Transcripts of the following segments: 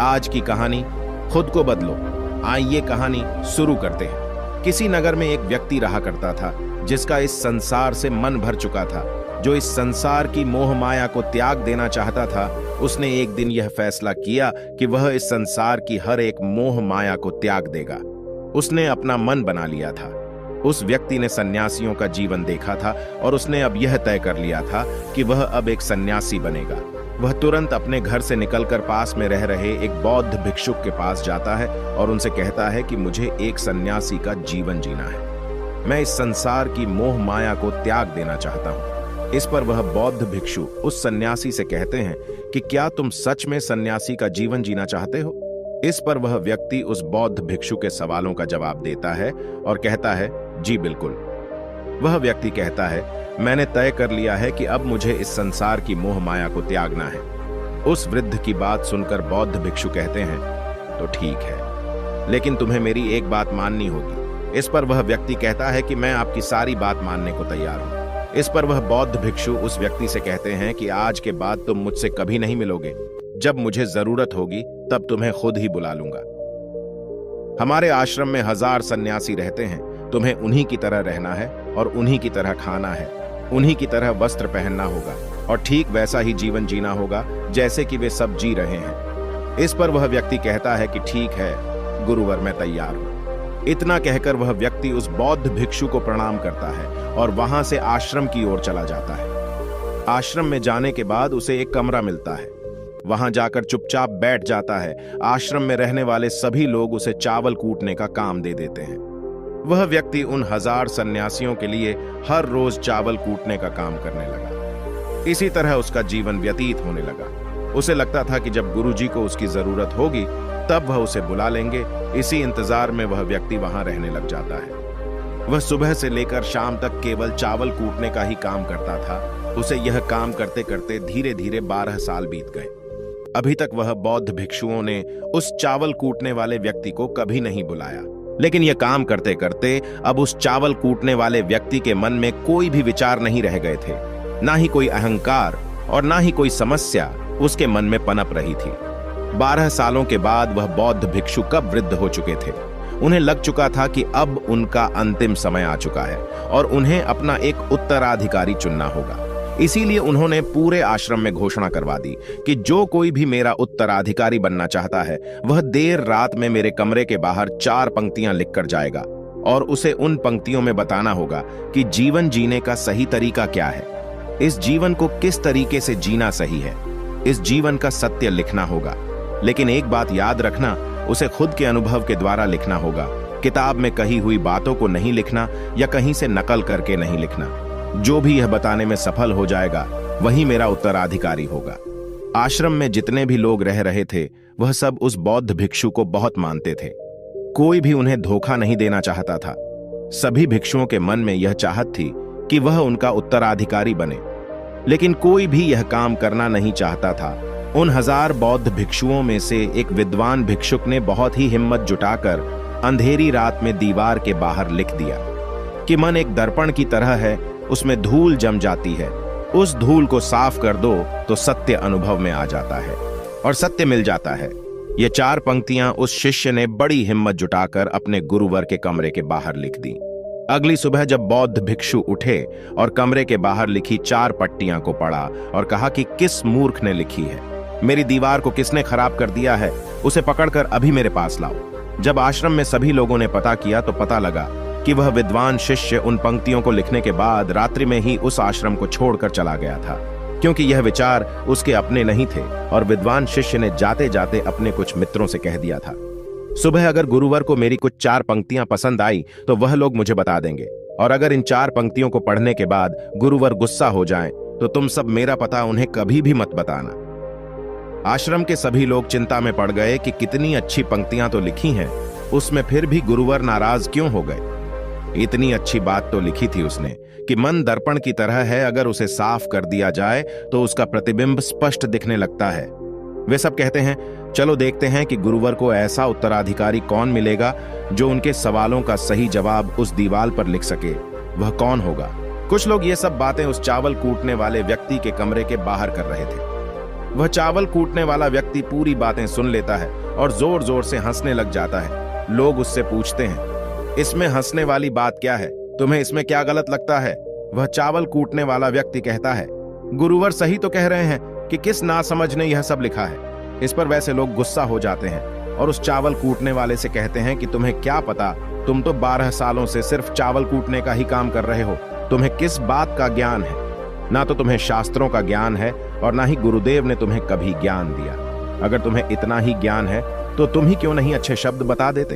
आज की कहानी खुद को बदलो। आइए कहानी शुरू करते हैं। किसी नगर में एक व्यक्ति रहा करता था जिसका इस संसार से मन भर चुका था, जो इस संसार की मोह माया को त्याग देना चाहता था। उसने एक दिन यह फैसला किया कि वह इस संसार की हर एक मोह माया को त्याग देगा। उसने अपना मन बना लिया था। उस व्यक्ति ने सन्यासियों का जीवन देखा था और उसने अब यह तय कर लिया था कि वह अब एक सन्यासी बनेगा। वह तुरंत अपने घर से निकलकर पास में रह रहे एक बौद्ध भिक्षुक के पास जाता है और उनसे कहता है कि मुझे एक सन्यासी का जीवन जीना है। मैं इस संसार की मोह माया को त्याग देना चाहता हूँ। इस पर वह बौद्ध भिक्षु उस सन्यासी से कहते हैं कि क्या तुम सच में सन्यासी का जीवन जीना चाहते हो? इस पर वह व्यक्ति उस बौद्ध भिक्षु के सवालों का जवाब देता है और कहता है, जी बिल्कुल। वह व्यक्ति कहता है, मैंने तय कर लिया है कि अब मुझे इस संसार की मोह माया को त्यागना है। उस वृद्ध की बात सुनकर बौद्ध भिक्षु कहते हैं, तो ठीक है, लेकिन तुम्हें मेरी एक बात माननी होगी। इस पर वह व्यक्ति कहता है कि मैं आपकी सारी बात मानने को तैयार हूं। इस पर वह बौद्ध भिक्षु उस व्यक्ति से कहते हैं कि आज के बाद तुम मुझसे कभी नहीं मिलोगे। जब मुझे जरूरत होगी तब तुम्हें खुद ही बुला लूंगा। हमारे आश्रम में 1000 सन्यासी रहते हैं। तुम्हें उन्हीं की तरह रहना है और उन्हीं की तरह खाना है, उन्हीं की तरह वस्त्र पहनना होगा और ठीक वैसा ही जीवन जीना होगा जैसे कि वे सब जी रहे हैं। इस पर वह व्यक्ति कहता है कि ठीक है गुरुवर, मैं तैयार हूं। इतना कहकर वह व्यक्ति उस बौद्ध भिक्षु को प्रणाम करता है और वहां से आश्रम की ओर चला जाता है। आश्रम में जाने के बाद उसे एक कमरा मिलता है। वहां जाकर चुपचाप बैठ जाता है। आश्रम में रहने वाले सभी लोग उसे चावल कूटने का काम दे देते हैं। वह व्यक्ति उन 1000 सन्यासियों के लिए हर रोज चावल कूटने का काम करने लगा। इसी तरह उसका जीवन व्यतीत होने लगा। उसे लगता था कि जब गुरुजी को उसकी जरूरत होगी तब वह उसे बुला लेंगे। इसी इंतजार में वह व्यक्ति वहां रहने लग जाता है। वह सुबह से लेकर शाम तक केवल चावल कूटने का ही काम करता था। उसे यह काम करते करते धीरे धीरे 12 साल बीत गए। अभी तक वह बौद्ध भिक्षुओं ने उस चावल कूटने वाले व्यक्ति को कभी नहीं बुलाया। लेकिन यह काम करते करते अब उस चावल कूटने वाले व्यक्ति के मन में कोई भी विचार नहीं रह गए थे। ना ही कोई अहंकार और ना ही कोई समस्या उसके मन में पनप रही थी। 12 सालों के बाद वह बौद्ध भिक्षु कब वृद्ध हो चुके थे। उन्हें लग चुका था कि अब उनका अंतिम समय आ चुका है और उन्हें अपना एक उत्तराधिकारी चुनना होगा। इसीलिए उन्होंने पूरे आश्रम में घोषणा करवा दी कि जो कोई भी मेरा उत्तराधिकारी बनना चाहता है वह देर रात में मेरे कमरे के बाहर 4 पंक्तियां लिखकर जाएगा और उसे उन पंक्तियों में बताना होगा कि जीवन जीने का सही तरीका क्या है, इस जीवन को किस तरीके से जीना सही है। इस जीवन का सत्य लिखना होगा, लेकिन एक बात याद रखना, उसे खुद के अनुभव के द्वारा लिखना होगा। किताब में कही हुई बातों को नहीं लिखना या कहीं से नकल करके नहीं लिखना। जो भी यह बताने में सफल हो जाएगा वही मेरा उत्तराधिकारी होगा। आश्रम में जितने भी लोग रह रहे थे वह सब उस बौद्ध भिक्षु को बहुत मानते थे। कोई भी उन्हें धोखा नहीं देना चाहता था। सभी भिक्षुओं के मन में यह चाहत थी कि वह उनका उत्तराधिकारी बने, लेकिन कोई भी यह काम करना नहीं चाहता था। उन 1000 बौद्ध भिक्षुओं में से एक विद्वान भिक्षुक ने बहुत ही हिम्मत जुटाकर अंधेरी रात में दीवार के बाहर लिख दिया कि मन एक दर्पण की तरह है, उसमें धूल जम जाती है। उस धूल को साफ कर दो तो सत्य अनुभव में आ जाता है और सत्य मिल जाता है। ये 4 पंक्तियां उस शिष्य ने बड़ी हिम्मत जुटाकर अपने गुरुवर के कमरे के बाहर लिख दी। अगली सुबह जब बौद्ध भिक्षु उठे और कमरे के बाहर लिखी 4 पट्टियां को पढ़ा और कहा कि किस मूर्ख ने लिखी है, मेरी दीवार को किसने खराब कर दिया है, उसे पकड़कर अभी मेरे पास लाओ। जब आश्रम में सभी लोगों ने पता किया तो पता लगा कि वह विद्वान शिष्य उन पंक्तियों को लिखने के बाद रात्रि में ही उस आश्रम को छोड़कर चला गया था, क्योंकि यह विचार उसके अपने नहीं थे और विद्वान शिष्य ने जाते जाते अपने कुछ मित्रों से कह दिया था, सुबह अगर गुरुवर को मेरी कुछ 4 पंक्तियां पसंद आई तो वह लोग मुझे बता देंगे, और अगर इन 4 पंक्तियों को पढ़ने के बाद गुरुवर गुस्सा हो जाएं तो तुम सब मेरा पता उन्हें कभी भी मत बताना। आश्रम के सभी लोग चिंता में पड़ गए कि कितनी अच्छी पंक्तियां तो लिखी हैं, उसमें फिर भी गुरुवर नाराज क्यों हो गए। इतनी अच्छी बात तो लिखी थी उसने कि मन दर्पण की तरह है, अगर उसे साफ कर दिया जाए तो उसका प्रतिबिंब स्पष्ट दिखने लगता है। वे सब कहते हैं, चलो देखते हैं कि गुरुवर को ऐसा उत्तराधिकारी कौन मिलेगा जो उनके सवालों का सही जवाब उस दीवार पर लिख सके। वह कौन होगा? कुछ लोग ये सब बातें उस चावल कूटने वाले व्यक्ति के कमरे के बाहर कर रहे थे। वह चावल कूटने वाला व्यक्ति पूरी बातें सुन लेता है और जोर जोर से हंसने लग जाता है। लोग उससे पूछते हैं, इसमें हंसने वाली बात क्या है? तुम्हें इसमें क्या गलत लगता है? वह चावल कूटने वाला व्यक्ति कहता है, गुरुवर सही तो कह रहे हैं कि किस नासमझ ने यह सब लिखा है। इस पर वैसे लोग गुस्सा हो जाते हैं और उस चावल कूटने वाले से कहते हैं कि तुम्हें क्या पता, तुम तो 12 सालों से सिर्फ चावल कूटने का ही काम कर रहे हो, तुम्हें किस बात का ज्ञान है? ना तो तुम्हें शास्त्रों का ज्ञान है और ना ही गुरुदेव ने तुम्हें कभी ज्ञान दिया। अगर तुम्हें इतना ही ज्ञान है तो तुम ही क्यों नहीं अच्छे शब्द बता देते?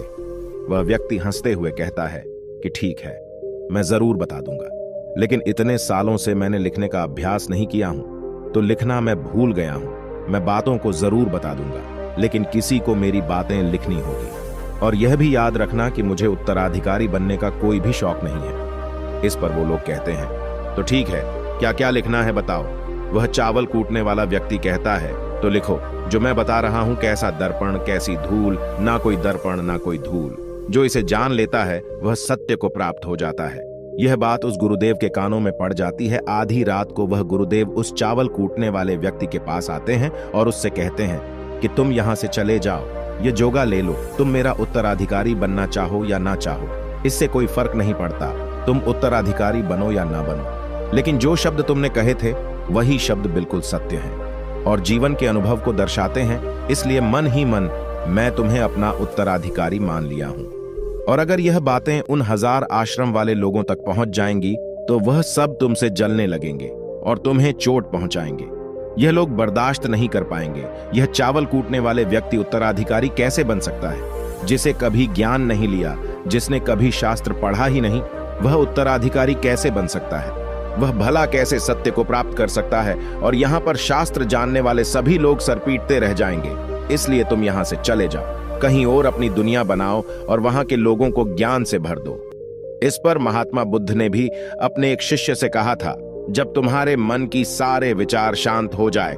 वह व्यक्ति हंसते हुए कहता है कि ठीक है, मैं जरूर बता दूंगा, लेकिन इतने सालों से मैंने लिखने का अभ्यास नहीं किया हूं, तो लिखना मैं भूल गया हूं। मैं बातों को जरूर बता दूंगा, लेकिन किसी को मेरी बातें लिखनी होगी। और यह भी याद रखना कि मुझे उत्तराधिकारी बनने का कोई भी शौक नहीं है। इस पर वो लोग कहते हैं, तो ठीक है, क्या क्या लिखना है बताओ। वह चावल कूटने वाला व्यक्ति कहता है, तो लिखो, जो मैं बता रहा हूं, कैसा दर्पण कैसी धूल, ना कोई दर्पण ना कोई धूल। जो इसे जान लेता है वह सत्य को प्राप्त हो जाता है। यह बात उस गुरुदेव के कानों में पड़ जाती है। आधी रात को वह गुरुदेव उस चावल कूटने वाले व्यक्ति के पास आते हैं और उससे कहते हैं कि तुम यहां से चले जाओ, ये जोगा ले लो, तुम मेरा उत्तराधिकारी बनना चाहो या ना चाहो, इससे कोई फर्क नहीं पड़ता, तुम उत्तराधिकारी बनो या ना बनो। लेकिन जो शब्द तुमने कहे थे वही शब्द बिल्कुल सत्य हैं और जीवन के अनुभव को दर्शाते हैं, इसलिए मन ही मन मैं तुम्हें अपना उत्तराधिकारी मान लिया हूं। और अगर यह बातें उन 1000 आश्रम वाले लोगों तक पहुंच जाएंगी तो वह सब तुमसे जलने लगेंगे और तुम्हें चोट पहुंचाएंगे। यह लोग बर्दाश्त नहीं कर पाएंगे। यह चावल कूटने वाले व्यक्ति उत्तराधिकारी कैसे बन सकता है? जिसे कभी ज्ञान नहीं लिया, जिसने कभी शास्त्र पढ़ा ही नहीं, वह उत्तराधिकारी कैसे बन सकता है? वह भला कैसे सत्य को प्राप्त कर सकता है? और यहाँ पर शास्त्र जानने वाले सभी लोग सर पीटते रह जाएंगे। इसलिए तुम यहाँ से चले जाओ, कहीं और अपनी दुनिया बनाओ और वहां के लोगों को ज्ञान से भर दो। इस पर महात्मा बुद्ध ने भी अपने एक शिष्य से कहा था, जब तुम्हारे मन की सारे विचार शांत हो जाए,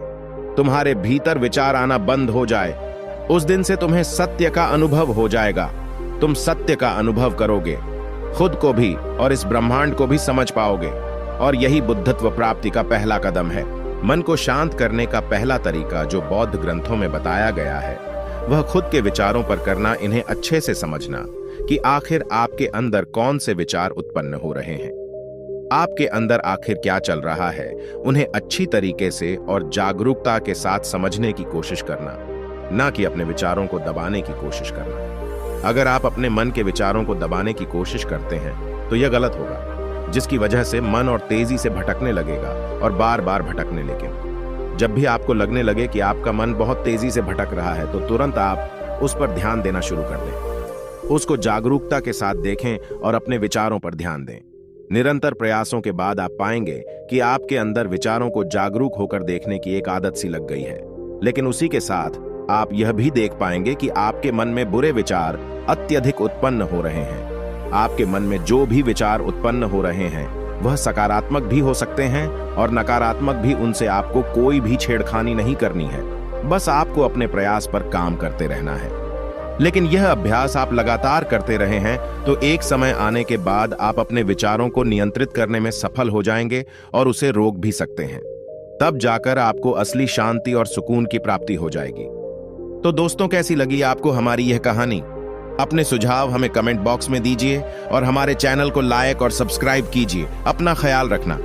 तुम्हारे भीतर विचार आना बंद हो जाए, उस दिन से तुम्हें सत्य का अनुभव हो जाएगा। तुम सत्य का अनुभव करोगे, खुद को भी और इस ब्रह्मांड को भी समझ पाओगे। और यही बुद्धत्व प्राप्ति का पहला कदम है। मन को शांत करने का पहला तरीका जो बौद्ध ग्रंथों में बताया गया है, वह खुद के विचारों पर करना, इन्हें अच्छे से समझना कि आखिर आपके अंदर कौन से विचार उत्पन्न हो रहे हैं, आपके अंदर आखिर क्या चल रहा है। उन्हें अच्छी तरीके से और जागरूकता के साथ समझने की कोशिश करना, ना कि अपने विचारों को दबाने की कोशिश करना। अगर आप अपने मन के विचारों को दबाने की कोशिश करते हैं तो यह गलत होगा, जिसकी वजह से मन और तेजी से भटकने लगेगा और बार बार भटकने लगेगा। जब भी आपको लगने लगे कि आपका मन बहुत तेजी से भटक रहा है तो तुरंत आप उस पर ध्यान देना शुरू कर दें। उसको जागरूकता के साथ देखें और अपने विचारों पर ध्यान दें। निरंतर प्रयासों के बाद आप पाएंगे कि आपके अंदर विचारों को जागरूक होकर देखने की एक आदत सी लग गई है। लेकिन उसी के साथ आप यह भी देख पाएंगे कि आपके मन में बुरे विचार अत्यधिक उत्पन्न हो रहे हैं। आपके मन में जो भी विचार उत्पन्न हो रहे हैं वह सकारात्मक भी हो सकते हैं और नकारात्मक भी। उनसे आपको कोई भी छेड़खानी नहीं करनी है, बस आपको अपने प्रयास पर काम करते रहना है। लेकिन यह अभ्यास आप लगातार करते रहे हैं तो एक समय आने के बाद आप अपने विचारों को नियंत्रित करने में सफल हो जाएंगे और उसे रोक भी सकते हैं। तब जाकर आपको असली शांति और सुकून की प्राप्ति हो जाएगी। तो दोस्तों, कैसी लगी आपको हमारी यह कहानी? अपने सुझाव हमें कमेंट बॉक्स में दीजिए और हमारे चैनल को लाइक और सब्सक्राइब कीजिए। अपना ख्याल रखना।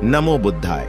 नमो बुद्धाय।